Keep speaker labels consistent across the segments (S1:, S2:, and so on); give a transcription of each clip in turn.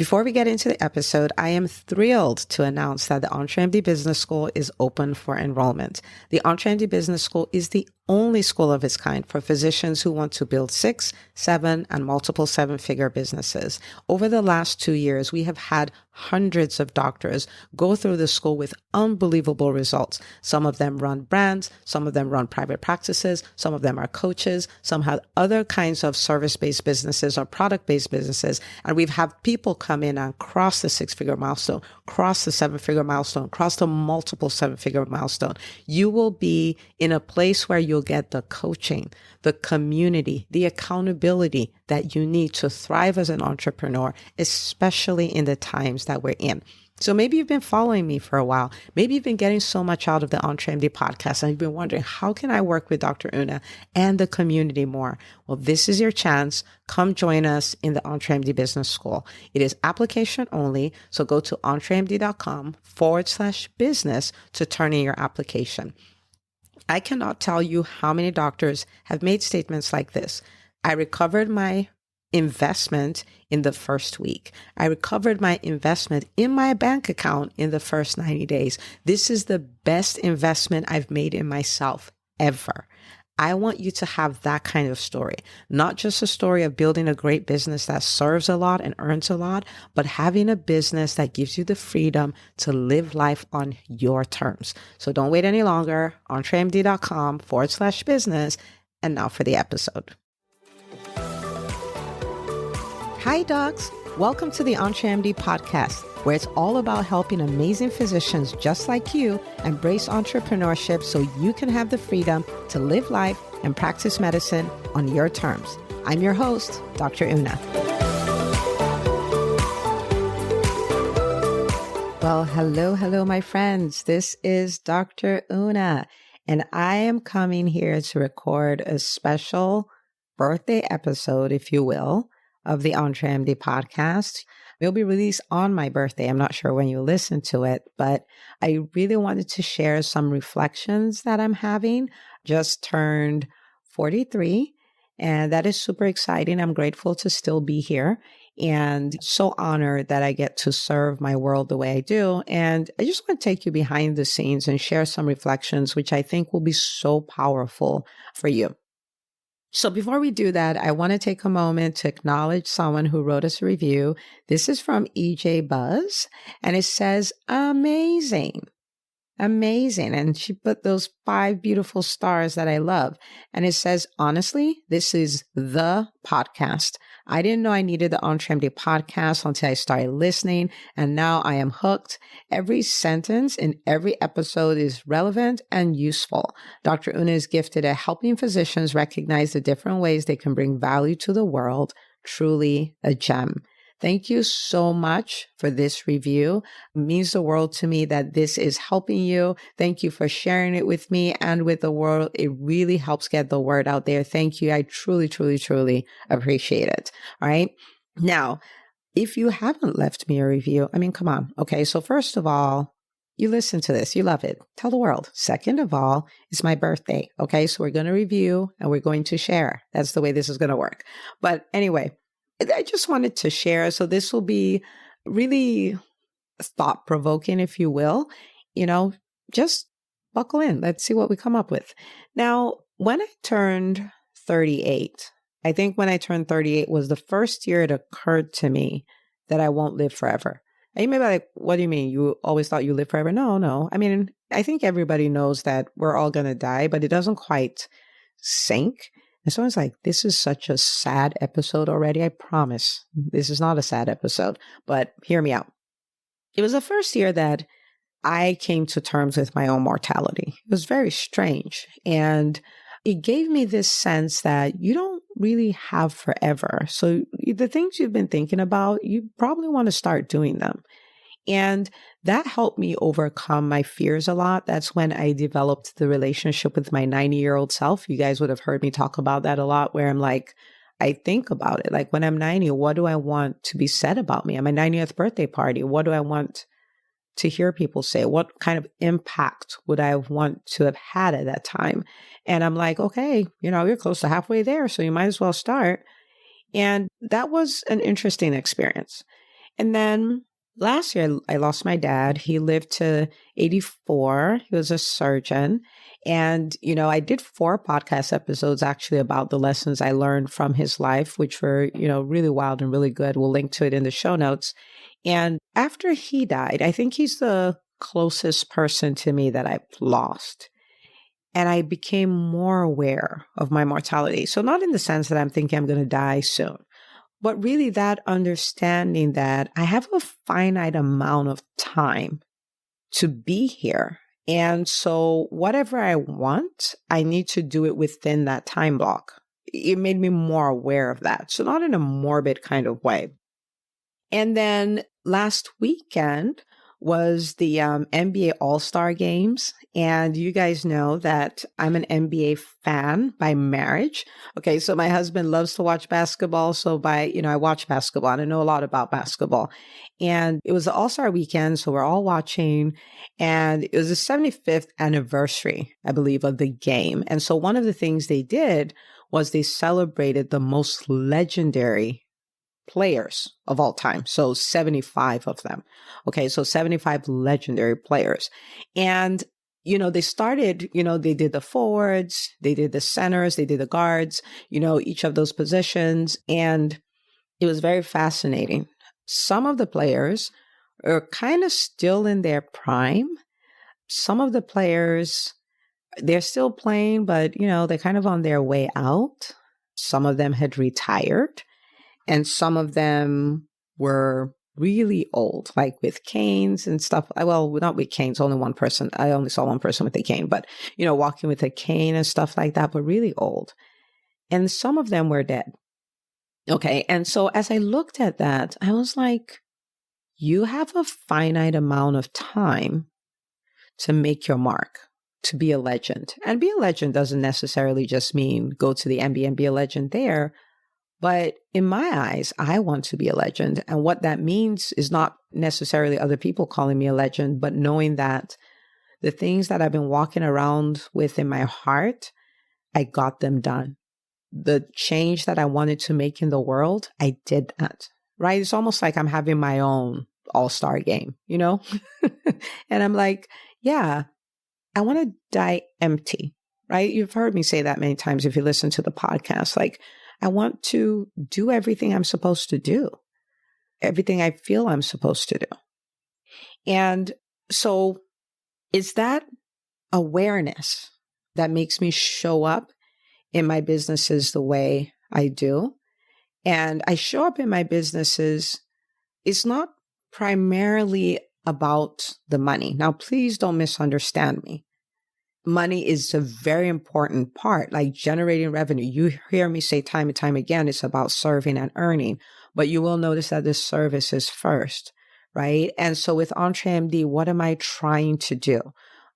S1: Before we get into the episode, I am thrilled to announce that the EntreMD Business School is open for enrollment. The EntreMD Business School is the only school of its kind for physicians who want to build 6, 7, and multiple 7-figure businesses. Over the last 2 years, we have had hundreds of doctors go through the school with unbelievable results. Some of them run brands, some of them run private practices, some of them are coaches, some have other kinds of service-based businesses or product-based businesses. And we've had people come in and cross the 6-figure milestone, cross the 7-figure milestone, cross the multiple 7-figure milestone. You will be in a place where you'll get the coaching, the community, the accountability that you need to thrive as an entrepreneur, especially in the times that we're in. So maybe you've been following me for a while. Maybe you've been getting so much out of the EntreMD podcast and you've been wondering, how can I work with Dr. Una and the community more? Well, this is your chance. Come join us in the EntreMD Business School. It is application only. So go to entremd.com/business to turn in your application. I cannot tell you how many doctors have made statements like this. I recovered my investment in the first week. I recovered my investment in my bank account in the first 90 days. This is the best investment I've made in myself ever. I want you to have that kind of story, not just a story of building a great business that serves a lot and earns a lot, but having a business that gives you the freedom to live life on your terms. So don't wait any longer. entremd.com/business. And now for the episode. Hi, docs. Welcome to the EntreMD podcast, where it's all about helping amazing physicians just like you embrace entrepreneurship so you can have the freedom to live life and practice medicine on your terms. I'm your host, Dr. Una. Well, hello, my friends. This is Dr. Una, and I am coming here to record a special birthday episode, if you will, of the EntreMD podcast. It'll be released on my birthday. I'm not sure when you listen to it, but I really wanted to share some reflections that I'm having. Just turned 43, and that is super exciting. I'm grateful to still be here and so honored that I get to serve my world the way I do. And I just want to take you behind the scenes and share some reflections, which I think will be so powerful for you. So before we do that, I want to take a moment to acknowledge someone who wrote us a review. This is from EJ Buzz, and it says, amazing. And she put those 5 beautiful stars that I love. And it says, honestly, this is the podcast. I didn't know I needed the EntreMD podcast until I started listening, and now I am hooked. Every sentence in every episode is relevant and useful. Dr. Una is gifted at helping physicians recognize the different ways they can bring value to the world. Truly a gem. Thank you so much for this review. It means the world to me that this is helping you. Thank you for sharing it with me and with the world. It really helps get the word out there. Thank you. I truly appreciate it. All right. Now, if you haven't left me a review, come on. Okay. So first of all, you listen to this, you love it. Tell the world. Second of all, it's my birthday. Okay. So we're going to review and we're going to share. That's the way this is going to work. But anyway, I just wanted to share. So this will be really thought-provoking, if you will. Just buckle in. Let's see what we come up with. Now, when I turned 38, I think when I turned 38 was the first year it occurred to me that I won't live forever. And you may be like, what do you mean? You always thought you lived forever? No. I think everybody knows that we're all going to die, but it doesn't quite sink. And so I was like, this is such a sad episode already. I promise this is not a sad episode, but hear me out. It was the first year that I came to terms with my own mortality. It was very strange. And it gave me this sense that you don't really have forever. So the things you've been thinking about, you probably want to start doing them. And that helped me overcome my fears a lot. That's when I developed the relationship with my 90-year-old self. You guys would have heard me talk about that a lot, where I'm like, I think about it. Like when I'm 90, what do I want to be said about me? At my 90th birthday party, what do I want to hear people say? What kind of impact would I want to have had at that time? And I'm like, okay, you're close to halfway there, so you might as well start. And that was an interesting experience. And then last year, I lost my dad. He lived to 84. He was a surgeon. And, I did 4 podcast episodes actually about the lessons I learned from his life, which were, really wild and really good. We'll link to it in the show notes. And after he died, I think he's the closest person to me that I've lost. And I became more aware of my mortality. So not in the sense that I'm thinking I'm going to die soon, but really that understanding that I have a finite amount of time to be here. And so whatever I want, I need to do it within that time block. It made me more aware of that. So not in a morbid kind of way. And then last weekend was the NBA All-Star Games. And you guys know that I'm an NBA fan by marriage. Okay, so my husband loves to watch basketball. So I watch basketball and I know a lot about basketball. And it was the All-Star weekend, so we're all watching. And it was the 75th anniversary, I believe, of the game. And so one of the things they did was they celebrated the most legendary players of all time. So 75 of them. Okay. So 75 legendary players. And, they started, they did the forwards, they did the centers, they did the guards, each of those positions. And it was very fascinating. Some of the players are kind of still in their prime. Some of the players, they're still playing, but, they're kind of on their way out. Some of them had retired. And some of them were really old, like with canes and stuff. Well, not with canes, only one person. I only saw one person with a cane, but, walking with a cane and stuff like that, but really old. And some of them were dead. Okay. And so as I looked at that, I was like, you have a finite amount of time to make your mark, to be a legend. And be a legend doesn't necessarily just mean go to the NBA and be a legend there. But in my eyes, I want to be a legend. And what that means is not necessarily other people calling me a legend, but knowing that the things that I've been walking around with in my heart, I got them done. The change that I wanted to make in the world, I did that, right? It's almost like I'm having my own all-star game, And I'm like, yeah, I want to die empty, right? You've heard me say that many times if you listen to the podcast, like, I want to do everything I'm supposed to do, everything I feel I'm supposed to do. And so it's that awareness that makes me show up in my businesses the way I do. And I show up in my businesses, it's not primarily about the money. Now, please don't misunderstand me. Money is a very important part, like generating revenue. You hear me say time and time again, it's about serving and earning, but you will notice that the service is first, right? And so with EntreMD, what am I trying to do?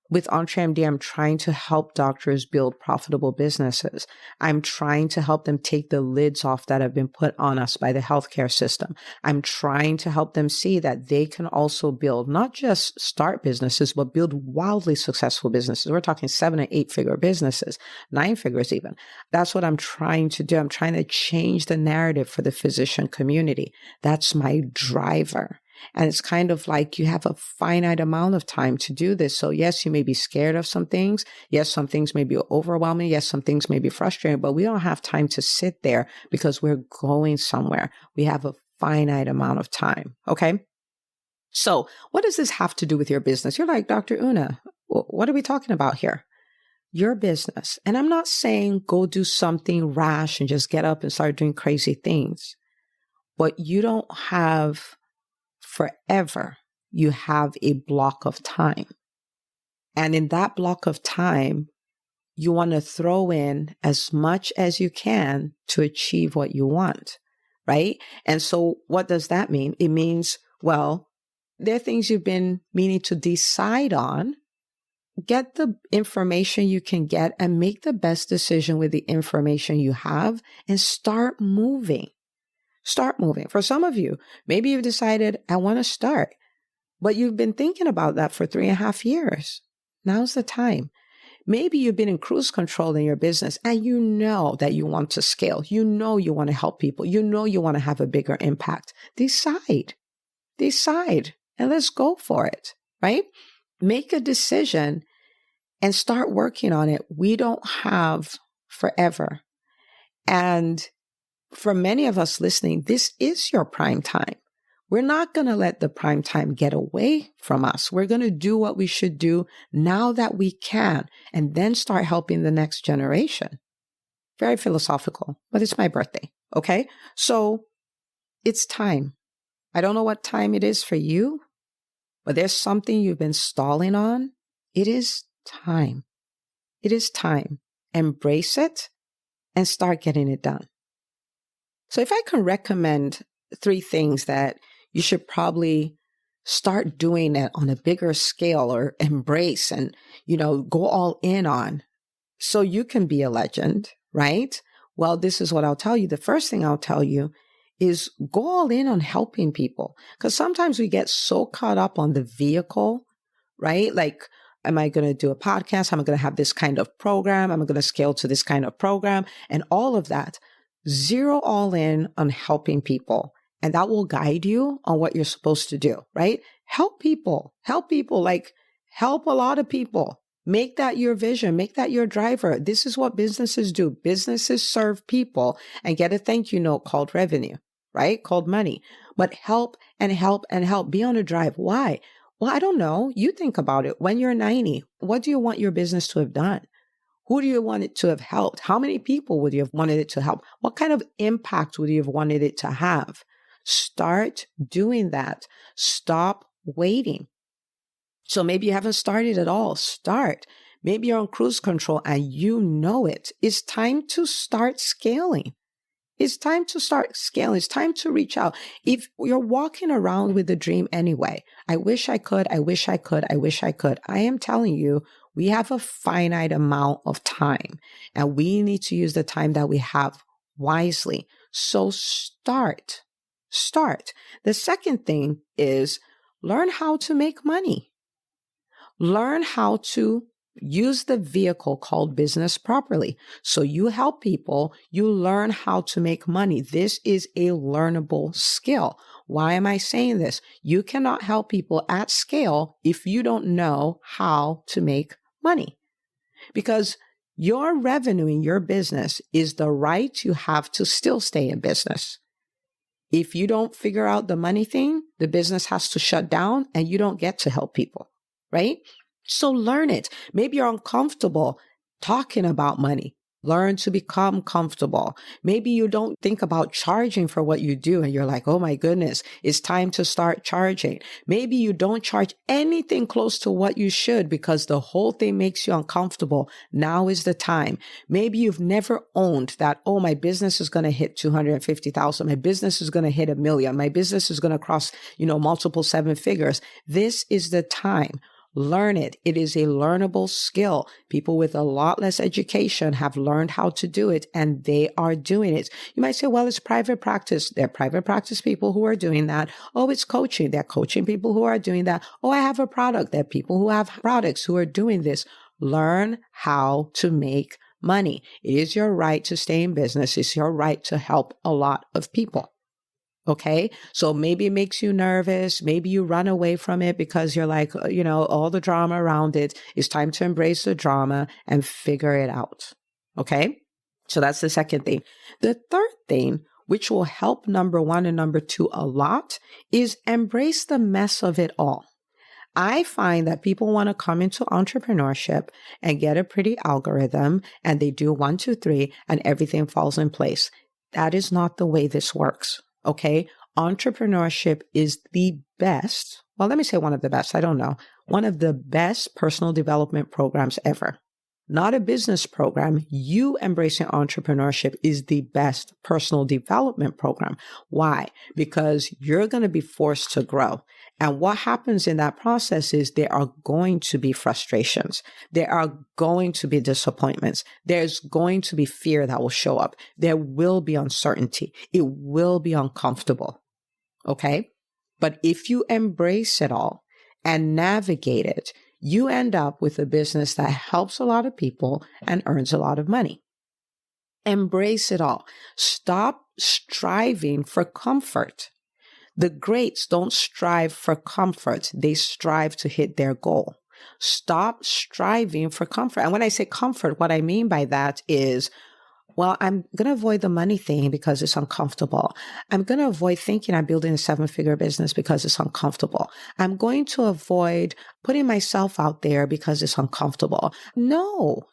S1: With EntreMD, I'm trying to help doctors build profitable businesses. I'm trying to help them take the lids off that have been put on us by the healthcare system. I'm trying to help them see that they can also build, not just start businesses, but build wildly successful businesses. We're talking 7 and 8 figure businesses, 9 figures even. That's what I'm trying to do. I'm trying to change the narrative for the physician community. That's my driver. And it's kind of like you have a finite amount of time to do this. So yes, you may be scared of some things. Yes, some things may be overwhelming. Yes, some things may be frustrating, but we don't have time to sit there because we're going somewhere. We have a finite amount of time. Okay. So what does this have to do with your business? You're like, Dr. Una, what are we talking about here? Your business. And I'm not saying go do something rash and just get up and start doing crazy things, but you don't have forever. You have a block of time. And in that block of time, you want to throw in as much as you can to achieve what you want, right? And so what does that mean? It means, well, there are things you've been meaning to decide on. Get the information you can get and make the best decision with the information you have and start moving. Start moving. For some of you, maybe you've decided, I want to start, but you've been thinking about that for 3.5 years. Now's the time. Maybe you've been in cruise control in your business and you know that you want to scale. You know you want to help people. You know you want to have a bigger impact. Decide. decide and let's go for it, right? Make a decision and start working on it. We don't have forever. And for many of us listening, this is your prime time. We're not going to let the prime time get away from us. We're going to do what we should do now that we can, and then start helping the next generation. Very philosophical, but it's my birthday. Okay. So it's time. I don't know what time it is for you, but there's something you've been stalling on. It is time. It is time. Embrace it and start getting it done. So if I can recommend 3 things that you should probably start doing it on a bigger scale or embrace and, go all in on so you can be a legend, right? Well, this is what I'll tell you. The first thing I'll tell you is go all in on helping people. Because sometimes we get so caught up on the vehicle, right? Like, am I going to do a podcast? Am I going to have this kind of program? Am I going to scale to this kind of program? And all of that. Zero all in on helping people. And that will guide you on what you're supposed to do, right? Help people, like help a lot of people. Make that your vision, make that your driver. This is what businesses do. Businesses serve people and get a thank you note called revenue, right? Called money. But help and help and help. Be on a drive. Why? Well, I don't know. You think about it. When you're 90, what do you want your business to have done? Who do you want it to have helped? How many people would you have wanted it to help? What kind of impact would you have wanted it to have? Start doing that. Stop waiting. So maybe you haven't started at all. Start. Maybe you're on cruise control and you know it. It's time to start scaling. It's time to start scaling. It's time to reach out. If you're walking around with a dream anyway, I wish I could, I wish I could, I wish I could. I am telling you, we have a finite amount of time and we need to use the time that we have wisely. So start. The second thing is learn how to make money. Learn how to use the vehicle called business properly. So you help people, you learn how to make money. This is a learnable skill. Why am I saying this? You cannot help people at scale if you don't know how to make money. Because your revenue in your business is the right you have to still stay in business. If you don't figure out the money thing, the business has to shut down and you don't get to help people, right? So learn it. Maybe you're uncomfortable talking about money. Learn to become comfortable. Maybe you don't think about charging for what you do and you're like, oh my goodness, it's time to start charging. Maybe you don't charge anything close to what you should because the whole thing makes you uncomfortable. Now is the time. Maybe you've never owned that, oh, my business is going to hit 250,000. My business is going to hit 1 million. My business is going to cross, multiple 7 figures. This is the time. Learn it. It is a learnable skill. People with a lot less education have learned how to do it and they are doing it. You might say, well, it's private practice. There are private practice people who are doing that. Oh, it's coaching. There are coaching people who are doing that. Oh, I have a product. There are people who have products who are doing this. Learn how to make money. It is your right to stay in business. It's your right to help a lot of people. Okay. So maybe it makes you nervous. Maybe you run away from it because you're like, all the drama around it. It's time to embrace the drama and figure it out. Okay. So that's the second thing. The third thing, which will help number 1 and number 2 a lot, is embrace the mess of it all. I find that people want to come into entrepreneurship and get a pretty algorithm and they do 1, 2, 3 and everything falls in place. That is not the way this works. Okay. Entrepreneurship is the best. Well, let me say one of the best. I don't know. One of the best personal development programs ever. Not a business program. You embracing entrepreneurship is the best personal development program. Why? Because you're going to be forced to grow. And what happens in that process is there are going to be frustrations. There are going to be disappointments. There's going to be fear that will show up. There will be uncertainty. It will be uncomfortable. Okay? But if you embrace it all and navigate it, you end up with a business that helps a lot of people and earns a lot of money. Embrace it all. Stop striving for comfort. The greats don't strive for comfort. They strive to hit their goal. Stop striving for comfort. And when I say comfort, what I mean by that is, well, I'm going to avoid the money thing because it's uncomfortable. I'm going to avoid thinking I'm building a 7-figure business because it's uncomfortable. I'm going to avoid putting myself out there because it's uncomfortable. No,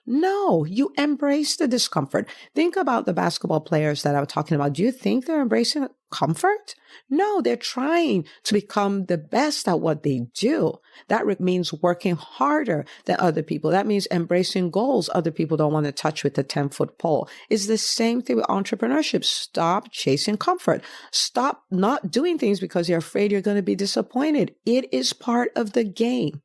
S1: you embrace the discomfort. Think about the basketball players that I was talking about. Do you think they're embracing comfort? No, they're trying to become the best at what they do. That means working harder than other people. That means embracing goals other people don't want to touch with the 10-foot pole. It's the same thing with entrepreneurship. Stop chasing comfort. Stop not doing things because you're afraid you're going to be disappointed. It is part of the game.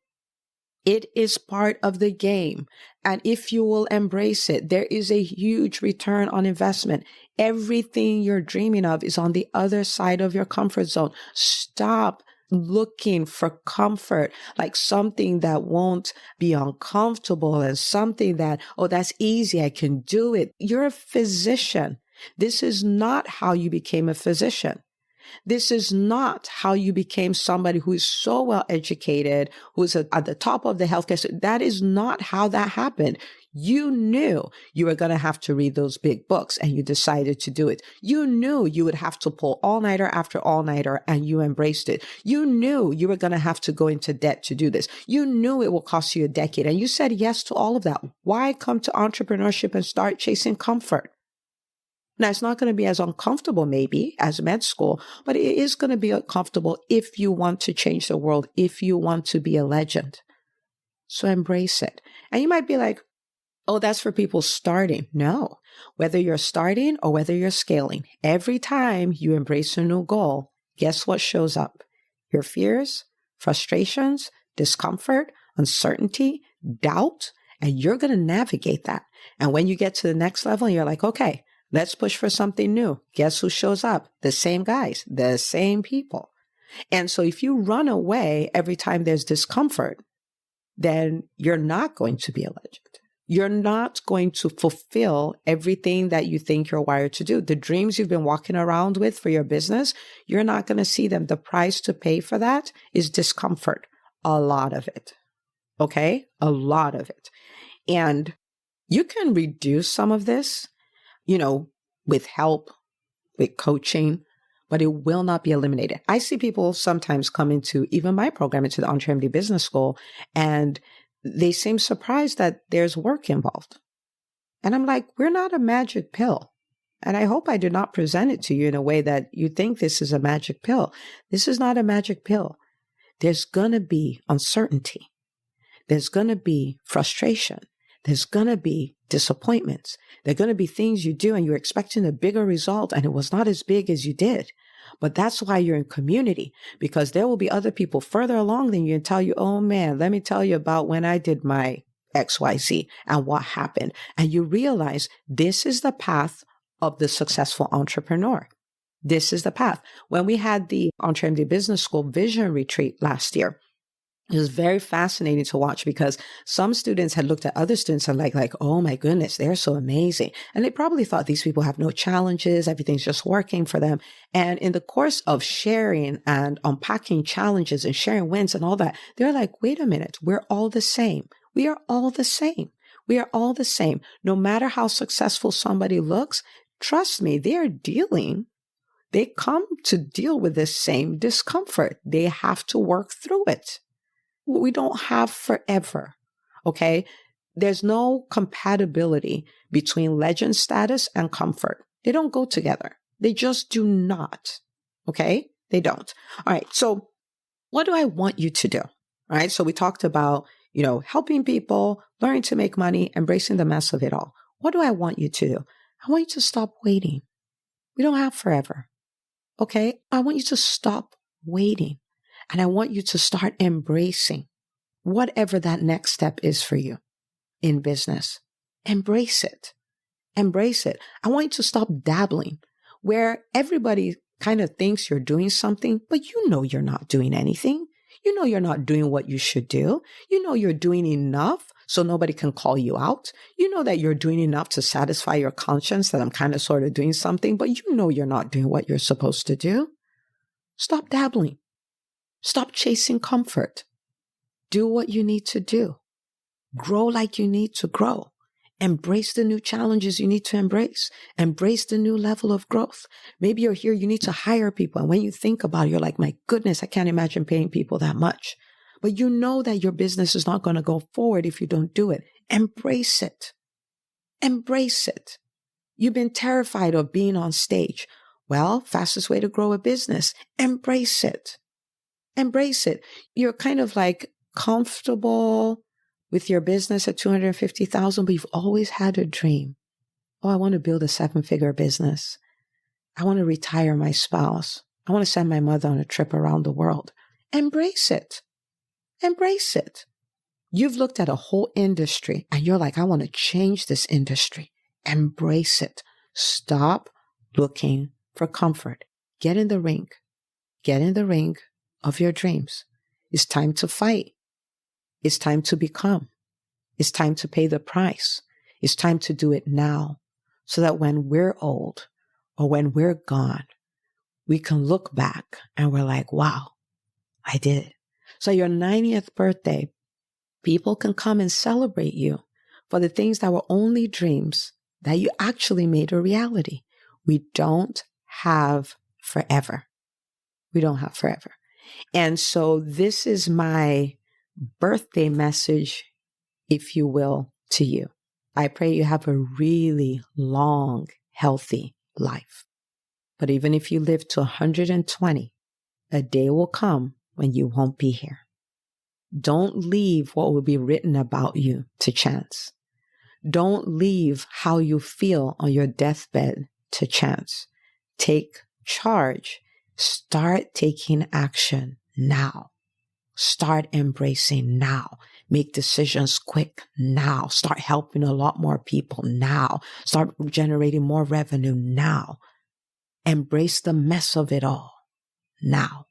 S1: It is part of the game. And if you will embrace it, there is a huge return on investment. Everything you're dreaming of is on the other side of your comfort zone. Stop looking for comfort, like something that won't be uncomfortable and something that, oh, that's easy, I can do it. You're a physician. This is not how you became a physician. This is not how you became somebody who is so well educated, who's at the top of the healthcare system. That is not how that happened. You knew you were going to have to read those big books and you decided to do it. You knew you would have to pull all-nighter after all-nighter and you embraced it. You knew you were going to have to go into debt to do this. You knew it will cost you a decade and you said yes to all of that. Why come to entrepreneurship and start chasing comfort? Now, it's not going to be as uncomfortable maybe as med school, but it is going to be uncomfortable if you want to change the world, if you want to be a legend. So embrace it. And you might be like, oh, that's for people starting. No, whether you're starting or whether you're scaling, every time you embrace a new goal, guess what shows up? Your fears, frustrations, discomfort, uncertainty, doubt, and you're going to navigate that. And when you get to the next level, you're like, okay, let's push for something new. Guess who shows up? The same guys, the same people. And so if you run away every time there's discomfort, then you're not going to be a legend. You're not going to fulfill everything that you think you're wired to do. The dreams you've been walking around with for your business, you're not going to see them. The price to pay for that is discomfort. A lot of it. Okay? A lot of it. And you can reduce some of this, with help, with coaching, but it will not be eliminated. I see people sometimes come into even my program, into the EntreMD Business School, and they seem surprised that there's work involved. And I'm like, we're not a magic pill. And I hope I do not present it to you in a way that you think this is a magic pill. This is not a magic pill. There's going to be uncertainty. There's going to be frustration. There's going to be disappointments. There are going to be things you do and you're expecting a bigger result and it was not as big as you did. But that's why you're in community, because there will be other people further along than you and tell you, oh man, let me tell you about when I did my XYZ and what happened. And you realize this is the path of the successful entrepreneur. This is the path. When we had the EntreMD Business School Vision Retreat last year, it was very fascinating to watch because some students had looked at other students and like, oh my goodness, they're so amazing. And they probably thought these people have no challenges. Everything's just working for them. And in the course of sharing and unpacking challenges and sharing wins and all that, they're like, wait a minute, we're all the same. We are all the same. We are all the same. No matter how successful somebody looks, trust me, they come to deal with the same discomfort. They have to work through it. We don't have forever, okay? There's no compatibility between legend status and comfort. They don't go together. They just do not, okay? They don't. All right, so what do I want you to do? All right, so we talked about, helping people, learning to make money, embracing the mess of it all. What do I want you to do? I want you to stop waiting. We don't have forever, okay? I want you to stop waiting. And I want you to start embracing whatever that next step is for you in business. Embrace it. Embrace it. I want you to stop dabbling where everybody kind of thinks you're doing something, but you're not doing anything. You're not doing what you should do. You're doing enough so nobody can call you out. That you're doing enough to satisfy your conscience that I'm kind of sort of doing something, but you're not doing what you're supposed to do. Stop dabbling. Stop chasing comfort. Do what you need to do. Grow like you need to grow. Embrace the new challenges you need to embrace. Embrace the new level of growth. Maybe you're here, you need to hire people. And when you think about it, you're like, my goodness, I can't imagine paying people that much. But you know that your business is not going to go forward if you don't do it. Embrace it. Embrace it. You've been terrified of being on stage. Well, fastest way to grow a business. Embrace it. Embrace it. You're kind of like comfortable with your business at 250,000, but you've always had a dream. Oh, I want to build a 7-figure business. I want to retire my spouse. I want to send my mother on a trip around the world. Embrace it. Embrace it. You've looked at a whole industry and you're like, I want to change this industry. Embrace it. Stop looking for comfort. Get in the ring. Get in the ring of your dreams. It's time to fight. It's time to become. It's time to pay the price. It's time to do it now so that when we're old or when we're gone, we can look back and we're like, wow, I did it. So your 90th birthday, people can come and celebrate you for the things that were only dreams that you actually made a reality. We don't have forever. We don't have forever. And so this is my birthday message, if you will, to you. I pray you have a really long, healthy life. But even if you live to 120, a day will come when you won't be here. Don't leave what will be written about you to chance. Don't leave how you feel on your deathbed to chance. Take charge. Start taking action now. Start embracing now. Make decisions quick now. Start helping a lot more people now. Start generating more revenue now. Embrace the mess of it all now.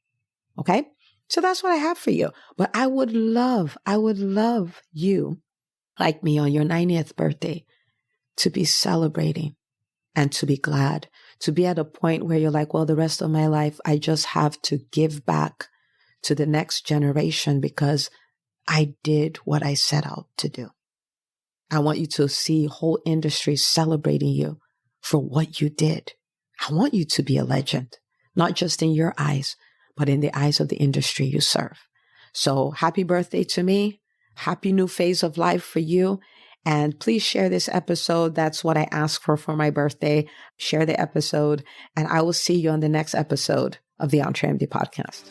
S1: Okay? So that's what I have for you. But I would love you, like me on your 90th birthday, to be celebrating and to be glad, to be at a point where you're like, well, the rest of my life, I just have to give back to the next generation because I did what I set out to do. I want you to see whole industries celebrating you for what you did. I want you to be a legend, not just in your eyes, but in the eyes of the industry you serve. So happy birthday to me. Happy new phase of life for you. And please share this episode. That's what I ask for my birthday. Share the episode, and I will see you on the next episode of the EntreMD podcast.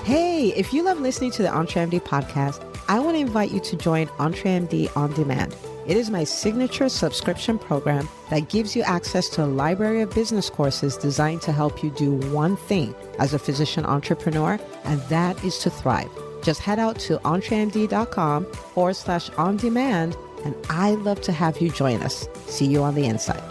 S1: Hey, if you love listening to the EntreMD podcast, I want to invite you to join EntreMD On Demand. It is my signature subscription program that gives you access to a library of business courses designed to help you do one thing as a physician entrepreneur, and that is to thrive. Just head out to entremd.com/on-demand, and I'd love to have you join us. See you on the inside.